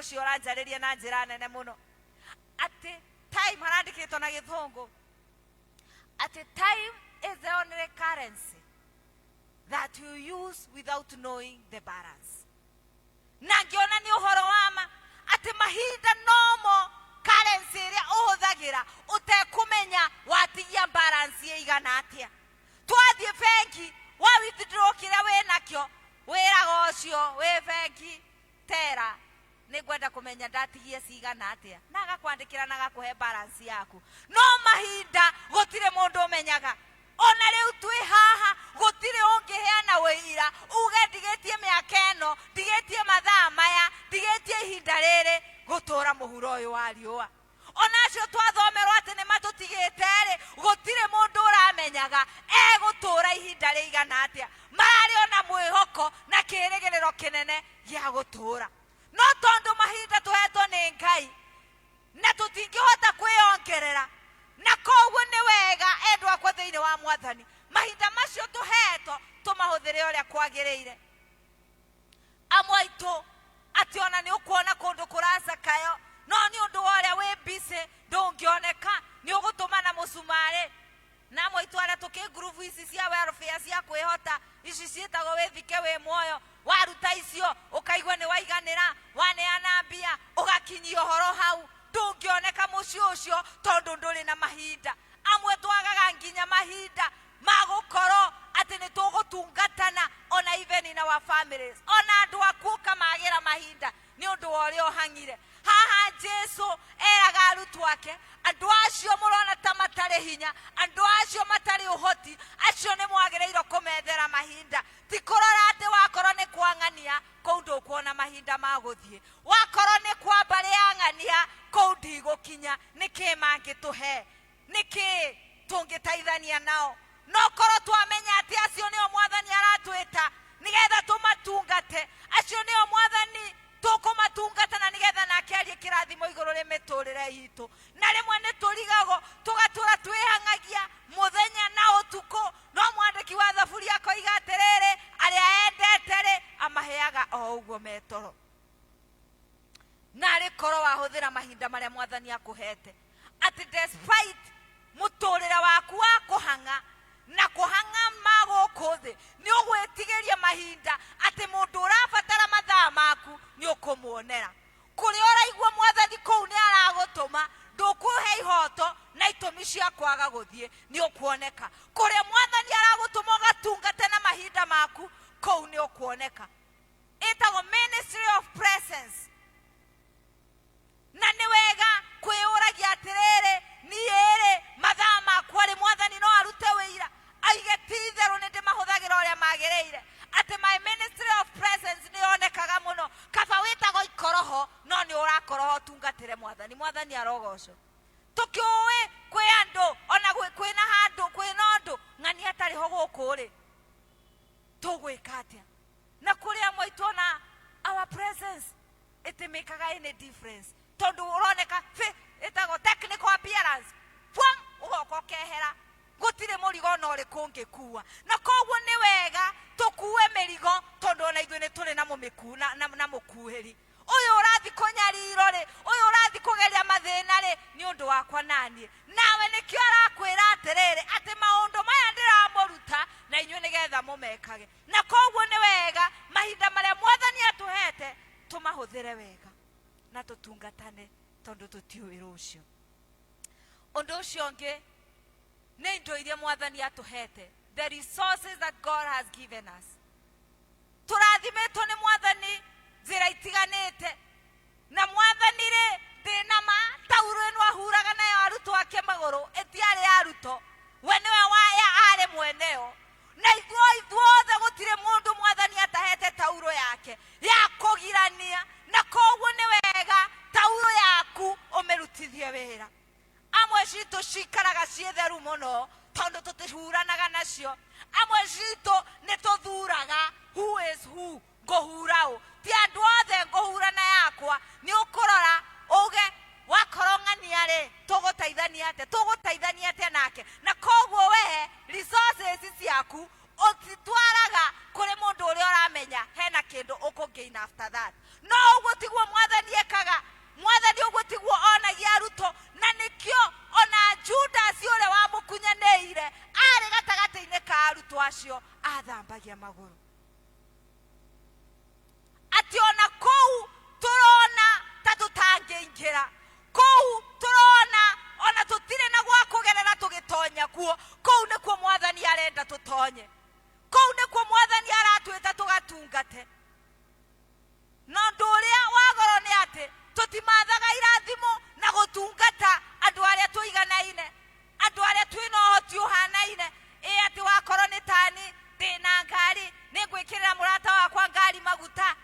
ucio uranjariria na njira nene muno ati time harandikitwo na githungu ati time is the only currency that you use without knowing the balance. Na ngiona ni uhoro wama ati mahinda nomo currency iria uhuthagira utekumenya watigia balance igana atia. Twathie bengi wa withdraw kira we nakio wiraga ucio we bengi tera nigwenda kumenya ndatigie cigana atia na agakwandikira na agakuhe balance yaku. No mahinda gutire mundu umenyaga. Ona riu twi haha gutire ungiheana wira uge ndigetie miaka eno ndigetie mathaa maya ndigetie ihinda riri gutura muhuro uyu wa riua. Ona acio twathomerwo ati ni matutigite ri gutire mundu uramenyaga gutura ihinda rigana atia. Marari ona mwihoko na kirigiriro kinene gia gutura. No tondu mahinda tuhetwo ni Ngai na tutingihota kwiongerera na koguo ni wega endwa kwa thiini wa Mwathani mahinda macio tuhetwo tumahuthire uria kwagiriire. Amwaitu ati ona ni ukuona kundu kuracakayo no ni undu uria wi busy ndungioneka ni ugutuma na musumari na mwaitu aria tuki group ici cia welfare cia kwihota ici cietagwo withike wi muoyo waruta icio ukaigwa ni waiganira waneana mbia ugakinyia uhoro hau ndungioneka muci ucio tondu nduri na mahinda. Amwe twagaga nginya mahinda magukoro ati ni tugutungatana ona even in our families ona andu aku kamagira mahinda ni undu wori ohangire. Haha Jesu eraga arutwo ake andu acio murona ta matari hinya andu acio matari uhoti acio ni mwagireiro kumethera mahinda. Ti kurora ati wakoro ni kwangania kou ndukuona mahinda ma guthie wakoro ni kwamba riangania kou ndigukinya niki mangituhe niki tungitaithania nao. No korwo twamenya ati acio nio Mwathani aratwita nigetha tumatungate acio nio Mwathani tukumatungata na nigetha nake arie kirathimo iguru ri miturire itu. Na rimwe ni turigago tugatura twihangagia muthenya na utuku. No mwandiki wa thaburi akoiga atiriri aria endete ri amaheaga o uguo metoro. Na ri korwo wahuthira mahinda maria Mwathani akuhete ati despite muturira waku wa kuhanga na kuhanga maguku thi ni ugwitigiria mahinda ati mundu urabatara mathaa maku ni ukumuonera. Kuri uraigwa Mwathani kou ni aragutuma ndukuhe ihoto na itumi cia kwaga guthie ni ukuoneka. Kuri Mwathani aragutuma ugatungate na mahinda maku kou ni ukuoneka. Itago ministry of presence. Na ni wega kwiuragia atiriri ni ere mathaa maku ari Mwathani no arute wira aige titheru ni ndimahuthagira uria magireire ati my ministry of presence ni onekaga muno kaba witago ikoroho no ni urakoroho tungatire Mwathani. Mwathani arogocwo. Tukiuwe kwi andu ona kwina handu kwina andu ng'ani atari ho gukuri tugwika atia na kuria mwaitona our presence it make any difference tondu uroneka itago technical appearance pwam ugoko kehera gutire murigo no ri kungikuwa na koguo ni wega tukuwe mirigo tondu ona ithuĩ ni turi na mumiku na mukuheri uyu urathi kunyariro ri uyu urathi kugeria mathina ri ni undu wakwa nanie nawe nikio arakwira atiriri ati maundu maya ndiramuruta na inyuĩ nigetha mumekage. Na koguo ni wega mahinda maria Mwathani atuhete tumahuthire wega na tutungatane tondu tutiuĩ rucio. Undu ucio ngi ni indo iria Mwathani atuhete the resources that God has given us. Turathimetwo ni Mwathani njira itiganite na Mwathani ri ndina ma tauro ino ahuraga nayo arutwo ake maguru etiari aruto we niwe waya ari mweneo na ithuothe gutire mundu Mwathani atahete tauro yake ya kugirania. Na koguo ni wega tauro yaku umerutithie wira. Amwe citu cikaraga cietheru muno tondu tutihuranaga nacio. Amwe citu ni tuthuraga who is who ngohurao ti andu othe ngohurana yakwa ni ukurora uge wakorong'ania ri tugutaithania ate nake. Na koguo we resources ciaku utitwaraga kuri mundu uria uramenya hena kindu ukugain after that. No uguo tiguo Mwathani ekaga. wacio athambagia maguru. Ati ona kou turona ta tutangiingira, kou turona ona tutire na gwa kugerera tugitonya kuo, kou nikuo Mwathani arenda tutonye, kou nikuo Mwathani aratwita tugatungate. No nduria wagoro ni ati tutimathaga irathimo na gutungata andu aria tuiganaine, andu aria twina uhoti uhanaine. Ati wakoro ni tani ndina ngari ningwikirira murata wakwa ngari maguta,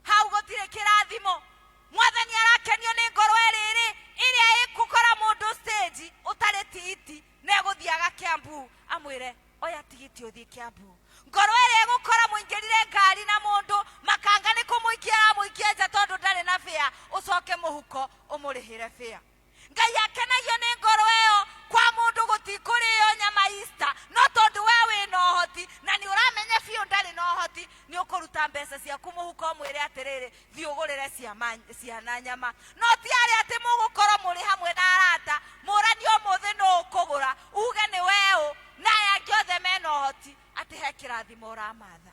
hau gutire kirathimo. Mwathani arakenio ni ngoro eriri iria ikukora mundu stage utari titi na eguthiaga Kiambu amwire oya tigiti uthie Kiambu. Ngoro iria igukora muingirire ngari na mundu makanga ni kumuikia muikia nja tondu ndari na fare, ucoke muhuko umurihire fare. Ngai akenagio ni ngoro iyo kwa mundu gutikurio nyama Easter, no tondu we wina uhoti na ni uramenya biu ndari na uhoti, ni ukuruta mbeca ciaku muhuko mwire atiriri thii ugurire ciana nyama. No ti ari ati mugukoro muri hamwe na arata murani umuthi no ukugura uge ni weu na yangi othe mena uhoti ati he kirathimo uramatha.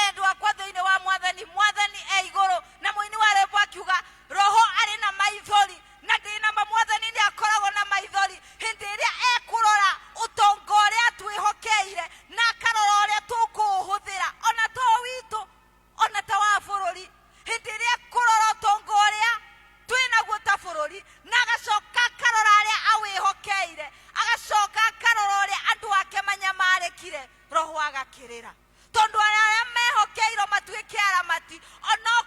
Endwa kwa thiini wa Mwathani, Mwathani e iguru na muini wa rwimbo akiuga roho ari na maithori na ndina Mwathani ni akoragwo na maithori hindi iria ekurora utongo uria twihokeire na akarora uria tukuhuthira ona to witu ona ta wa bururi. Hindi iria ekurora utongo uria twinaguo ta bururi na agacoka akarora aria awihokeire, agacoka akarora uria andu ake manyamarikire, roho agakirira tondu aria mehokeirwo matuike aramati ona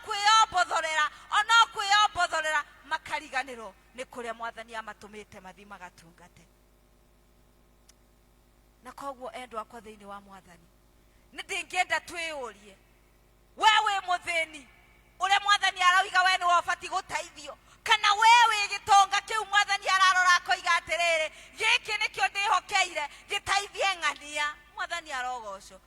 kwiyombothorera makariganirwo ni kuria Mwathani amatumite mathi magatungate. Na koguo endwa kwa thiini wa Mwathani, ni ndingienda twiyurie wewe muthini uria Mwathani arauga we ni wabati gutaithio, kana wewe gitonga kiu Mwathani ararora koiga atiriri giki nikio ndihokeire gitaithie ng'ania. Mwathani arogocwo.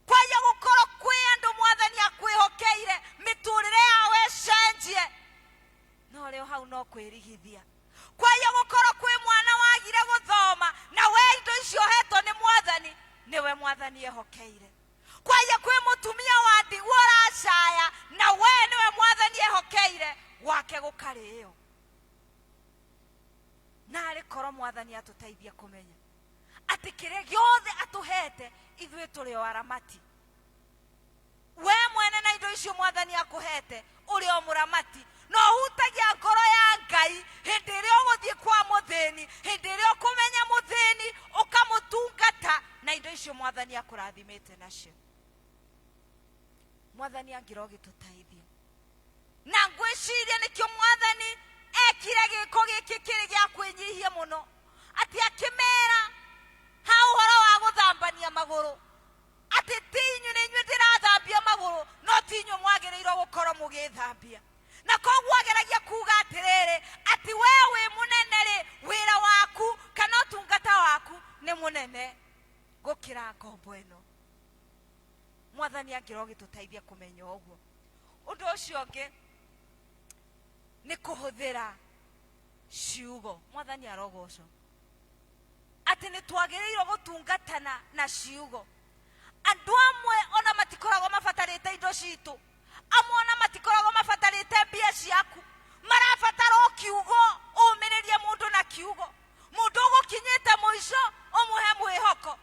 Kwaya gukoro kwi andu Mwathani akwihokeire miturire yawe cenjie, no leo hau no kwirigithia. Kwaya gukoro kwi mwana wagire guthoma na we indo icio hetwo ni Mwathani, niwe Mwathani ehokeire. Kwaya kwi mutumia wa ndigwa uracaya na we niwe Mwathani ehokeire, wake gukario. Na ari koro Mwathani atutaithia kumenya ati kiria giothe atuhete ithuĩ tũrĩ o aramati. We mwene na indo icio Mwathani akuhete uri o muramati, no hutagia ngoro ya Ngai hindi iria ũgũthiĩ kwa muthĩni, hindi iria ũkũmenya muthĩni ukamutungata na indo icio Mwathani akũrathimĩte nacio. Mwathani angĩra ũgĩtũteithia na ngwĩciria nĩkĩo Mwathani ekire gĩko gĩkĩ kĩrĩ gĩa kwĩnyihia mũno, ati akĩmera ha ũhoro wa gũthambania magũrũ ati tinyu nĩ inyuĩ ndĩrathambia magũrũ no tinyu mwagĩrĩirwo gũkorwo mũgĩthambia. Na koguo ageragia kuga atiriri ati we wi munene ri wĩra waku kana ũtungata waku nĩ mũnene gũkĩra ngombo ĩno. Mwathani angĩra ũgĩtũteithia kũmenya ũguo. Ũndũ ũcio ũngĩ nĩ kũhũthĩra ciugo. Mwathani arogocwo ati nĩ twagĩrĩirwo gũtungatana na ciugo. Andu amwe ona matikoragwo mabatarĩte indo citũ, amwe ona matikoragwo mabatarĩte mbia ciaku, marabatara kiugo. Ũmĩrĩrie mũndũ na kiugo, mũndũ ũgũkinyĩte mũico ũmũhe mwĩhoko,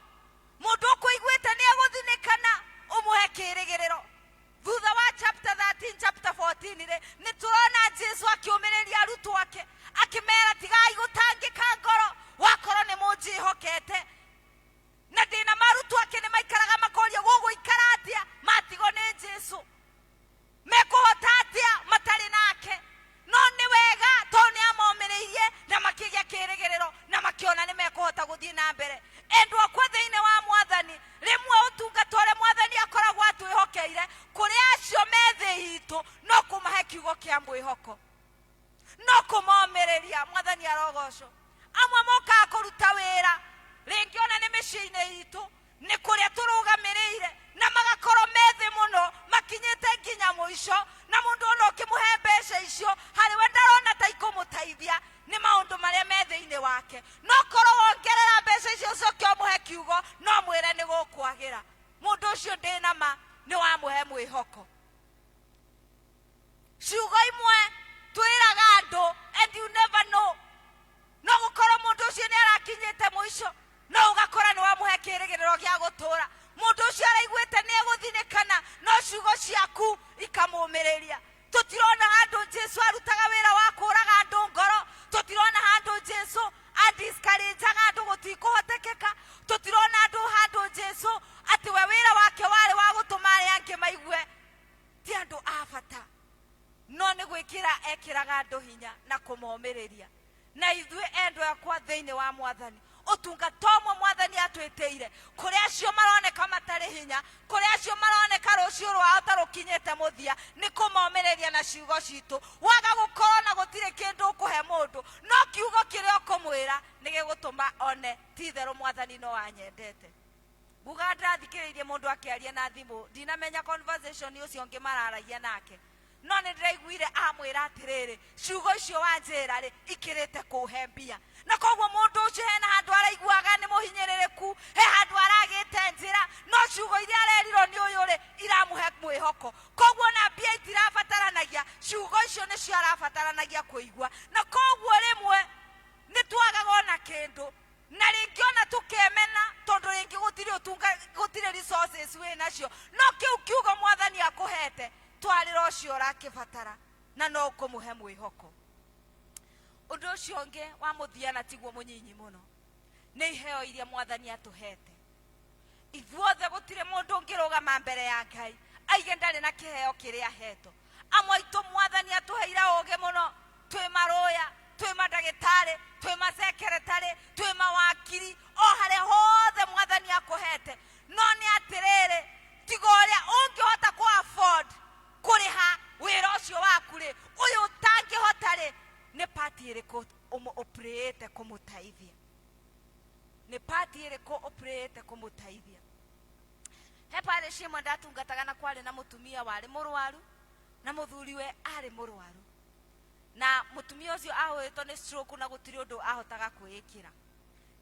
mũndũ ũkũiguĩte nĩ egũthinĩkana ũmũhe kĩĩrĩgĩrĩro. Thutha wa chapter 13 chapter 14 rĩ nĩ tũrona Jesu akĩũmĩrĩria arutwo ake akĩmera tigai gũtangĩka ngoro wakorwo nĩ mũnjĩhokete. Na ndĩna marutwo ake nĩ maikaraga makoria gũgũikara atĩa matigwo nĩ Jesu, mekũhota atĩa matarĩ nake. No nĩ wega tondũ nĩ amomĩrĩirie na makĩgĩa kĩĩrĩgĩrĩro na makĩona nĩ mekũhota gũthiĩ na mbere. Endwa kwa thĩinĩ wa Mwathani, rĩmwe ũtungata ũrĩa Mwathani akoragwo atwĩhokeire kũrĩ acio me thĩ itũ no kũmahe kiugo kĩa mwĩhoko, no kũmomĩrĩria. Mwathani arogocwo. Amwe mokaga kũruta wĩra rĩngĩ ona nĩ mĩciĩ-inĩ itũ nĩ kũrĩa tũrũgamĩrĩire na magakorwo me thĩ mũno makinyĩte nginya mũico, na mũndũ ona ũkĩmũhe mbeca icio harĩ we ndarona ta ikũmũteithia nĩ maũndũ marĩa me thĩinĩ wake. No korwo wongerera mbeca cio cokio muhe kiugo no mwire ni gukwagira mundu ucio ndina ma ni wa muhe mwihoko ciugo imwe twiraga andu and you never know no gukora mundu ucio ni arakinyite muico no ugakora ni wa muhe kirigiriro gia gutura mundu ucio araiguite ni eguthinikana no ciugo ciaku ikamumiriria tutirona handu Jesu arutaga wira wa kuraga andu ngoro tutirona handu Jesu adiscourageaga andu gutikuhotekeka tutirona handu Jesu ati we wira wake wari wa gutuma ari angi maigue ti andu abata no ni gwikira ekiraga andu hinya na kumomiriria na ithuĩ endwa yakwa thĩinĩ wa mwathani ũtungata mwathani atwĩtĩire kũrĩ acio maroneka matarĩ hinya kũrĩ acio maroneka rũciũ rwao tarũkinyĩte mũthia nĩ kũmomĩrĩria na ciugo citũ waga gũkorwo na gũtirĩ kĩndũ ũkũhe mũndũ no kiugo kĩrĩa ũkũmwĩra nĩ gĩgũtũma one ti therũ mwathani no anyendete nguga ndathikĩrĩirie mũndũ akĩaria na thimũ ndinamenya conversation ũcio ũngĩ mararagia nake no nĩ ndĩraiguire amwĩra atĩrĩrĩ ciugo icio wanjĩra rĩ ikĩrĩte kũhe mbia na koguo mũndũ ũcio hena handũ araiguaga nĩ mũhinyĩrĩrĩku he handũ aragĩte njĩra no ciugo iria arerirwo nĩ ũyũ rĩ iramũhe mwĩhoko koguo na mbia itirabataranagia ciugo icio nĩcio arabataranagia kũigua na koguo rĩmwe nĩ twagaga ona kĩndũ na rĩngĩ ona tũkemena tondũ rĩngĩ gũtirĩ resources wĩ nacio no kĩu kiugo mwathani akũhete twarĩra ũcio ũrakĩbatara na no ũkũmũhe mwĩhoko ũndũ ũcio ũngĩ wa mũthiana tiguo mũnyinyi mũno nĩ iheo iria mwathani atũhete ithuothe gũtirĩ mũndũ ũngĩrũgama mbere ya Ngai aige ndarĩ na kĩheo kĩrĩa ahetwo amwe aitũ mwathani atũheire ũũgĩ mũno twĩ marũya twĩ mandagĩtarĩ twĩ macekeretarĩ twĩ mawakiri o harĩa hothe mwathani akũhete no nĩ atĩrĩrĩ tiga ũrĩa ũngĩhota kũ afford kuriha wira ucio waku ri uyu utangihota ri ni party iriku operate kumutaithia ni party iriku operate kumutaithia he pale shimo ndatungataga na kwari na mutumia wari murwaru na muthuriwe ari murwaru na mutumia ucio ahwetwo ni stroke na gutiri undu ahotaga kwikira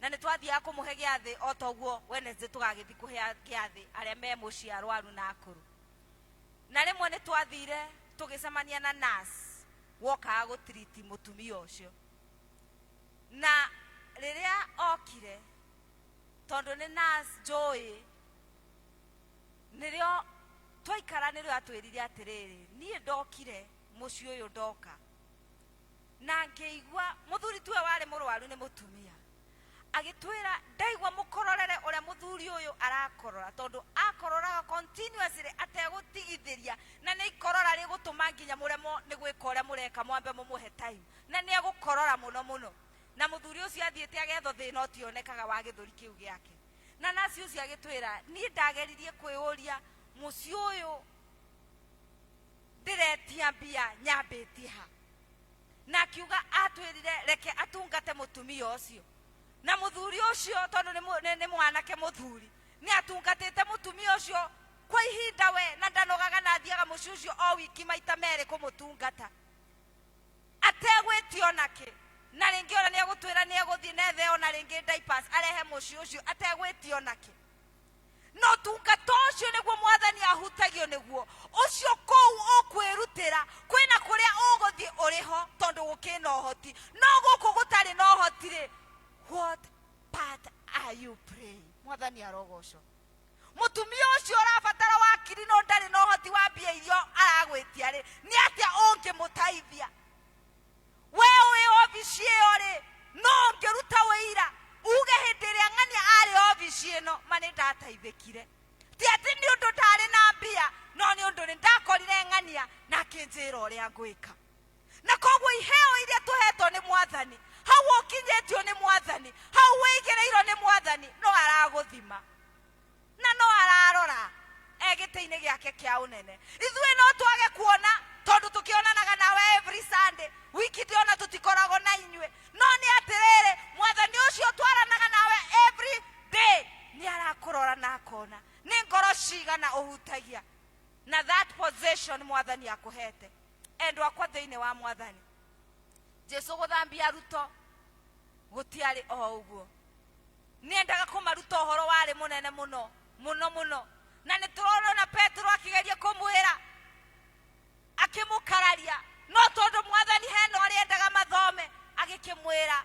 na ni twathia kumuhe giathi o toguo Wednesday tugagithi kuhe giathi aria me muci arwaru na akuru na rĩmwe nĩ twathire tũgĩcemania na nurse wokaga gũtiriti mũtumia ũcio na rĩrĩa okire tondũ nĩ nurse Joy nĩrĩo twaikara nĩrĩo atwĩrire atĩrĩrĩ niĩ ndokire mũciĩ ũyũ ndoka na ngĩigua mũthuri tuwe warĩ mũrwaru nĩ mũtumia agĩtwĩra ndaigua mũkororere ũrĩa mũthuri ũyũ arakorora tondũ akororaga continuously ategũtigithĩria na nĩ ikorora rĩgũtũma nginya mũremwo nĩ gwĩka ũrĩa mũreka mwambe mũmũhe time na nĩ egũkorora mũno mũno na mũthuri ũcio athiĩte agethwo thĩna ũtionekaga wa gĩthũri kĩu gĩake na naci ũcio agĩtwĩra niĩ ndageririe kwĩũria mũciĩ ũyũ ndĩretia mbia nyambĩtie ha na akiuga atwĩrire reke atungate mũtumia ũcio na muthuri ucio tondu ni mwanake muthuri ni atungatite mutumia ucio kwa ihinda we na ndanogaga na thiaga muci ucio o wiki maita mere kumutungata ategwitio nake na ringi ona ni egutwira ni eguthi nethe ona ringi diapers arehe muci ucio ategwitio nake no tungata ucio niguo mwathani ahutagio niguo ucio kou ukwirutira kwina kuria uguthi uriho tondu gukina uhoti no guku gutari no uhoti ri what part are you praying mwathani arogocwo mutumia ucio arabatara wakiri no ndari no hoti wa mbia irio aragwitia ri ni atia ungimutaithia wewe obici iyo ri no ngiruta wira uge hindi ria ng'ani ari obici ino mani ndataithikire ti ati ni undu ndari na mbia no ni undu ni ndakorire ng'ania na kinjira uria ngwika na koguo iheo iria tuhetwo ni mwathani hau ukinyetio ni mwathani hau weigereirwo ni mwathani no araguthima na no ararora egite-ini giake kia unene ithuĩ no twage kuona tondu tukionanaga nawe every Sunday wiki ndiona tutikoragwo na inyue no ni atiriri mwathani ucio twaranaga nawe every day ni arakurora na akona ni ngoro cigana uhutagia na that possession mwathani akuhete endwa kwa thĩinĩ wa mwathani Jesu guthambia ruto gutiari o uguo niendaga kumaruta uhoro wari munene muno muno muno. Na niturona na Petro akigeria kumwira akimukararia, no tondu mwathani heno ariendaga mathome agikimwira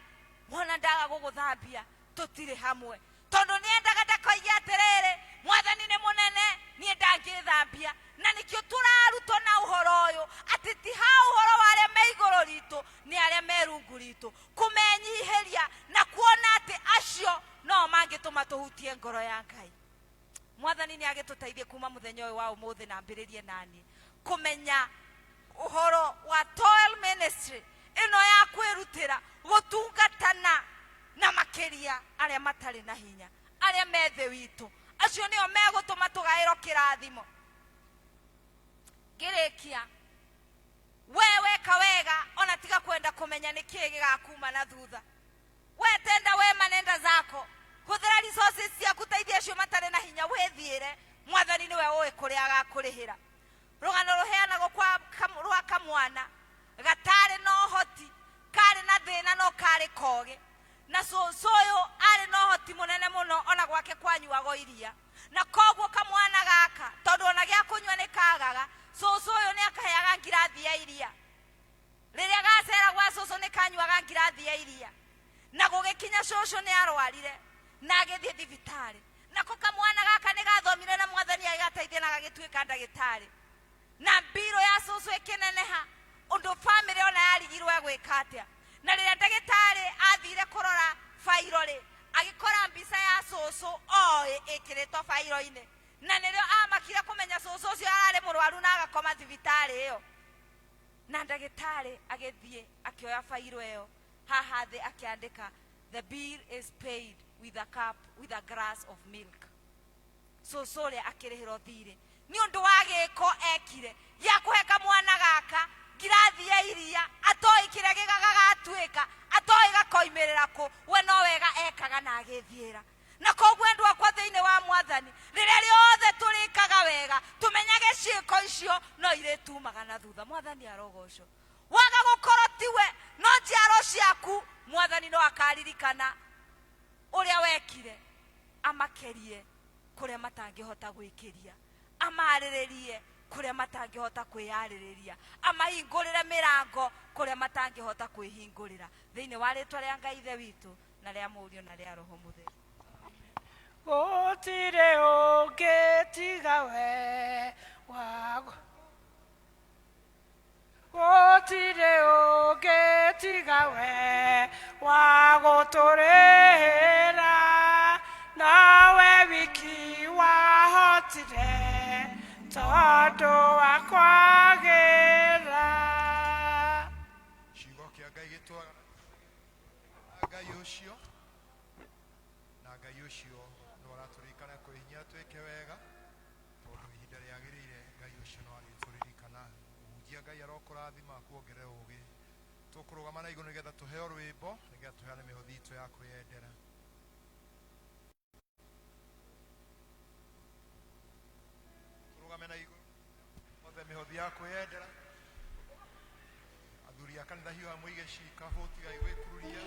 wona ndaga guguthambia tutire hamwe, tondu niendaga ndakoige atiriri mwathani ni munene nie ndangithambia. Na nikio turarutwo na uhoro uyu ati ti ha uhoro wa aria me iguru ritu ni aria me rungu ritu, kumenyihiria na kuona ati acio no mangituma tuhutie ngoro ya Ngai. Mwathani ni agituteithie kuma muthenya uyu wa umuthi na ambiririe nani kumenya uhoro wa Toil Ministry ino ya kwirutira gutungatana na makiria aria matari na hinya, aria methe witu, acio nio megutuma tugairo kirathimo. Ngirikia wewe kawega ona tiga kwenda kumenya niki gigakuma na thutha, we tenda wema nenda zako, huthira resources cia kuteithia acio matari na hinya, withiire mwathani niwe uwi kuria agakurihira. Rugano ruheanagwo kwa kamwana gatari no hoti kari na thina no kari koge, na soyo ari no hoti munene muno ona gwake kwanyuago iria, na koguo kamwana gaka tondu ona gya kunywa ni kagaga, soyo ni akaheaga ngirathi ya iria. Riria gacera gwa soso ni kanyuaga ngirathi ya iria, na gugikinya soso ni arwarire na agithie thibitari, nako kamwana gaka ni gathomire na mwathani agateithia na gagituika ndagitari, na mbiro ya soso ikineneha undu family ona yarigirwe gwika atia. Na riria ndagitari athire kurora fairo ri agikora mbica ya soso ikiritwo fairo ine, na nirio amakire kumenya soso ucio arari murwaru na agakoma thibitari iyo. Na ndagitari agithie akioya fairo iyo haha thi akiandika the bill is paid with a glass of milk. Soso ri akirihiro thire ni undu wa giko ekire ya kuheka mwana gaka ngirathi ya iria, atoi kire gigagatuika, atoi gakoimirira ku, we no wega ekaga na agithiira. Na koguo endu akwa thiini wa mwathani riria riothe turikaga wega tumenyage ciiko icio no iritumaga na thutha. Mwathani arogocwo, waga gukorwo tiwe no njiaro ciaku mwathani no akaririkana uria wekire, amakerie kuria matangihota gwikiria, amariririe kuria matangihota kwiyaririria, amahingurire mirango kuria matangihota kwihingurira, thiini wa ritwa ria Ngai ithe witu na ria Murio na ria Roho Mutheru. Gutire ungitiga we wago, gutire ungitiga we waguturihira, nawe wiki wahotire tondu wa kwagira. Ciugo kia Ngai gitwara Ngai ucio na Ngai ucio no araturikana kwihinya twike wega tondu ihinda riagirire. Ngai ucio no arituririkana uhunjia. Ngai arokurathima kuongere ugi. Tukurugama na iguru nigetha tuheo rwimbo nigetha tuheane mihothi itu ya kwiyendera. Turugame na iguru othe mihothi ya kwiyendera. Athuri a kanitha hiu amwe igecika hutiga igwikururia.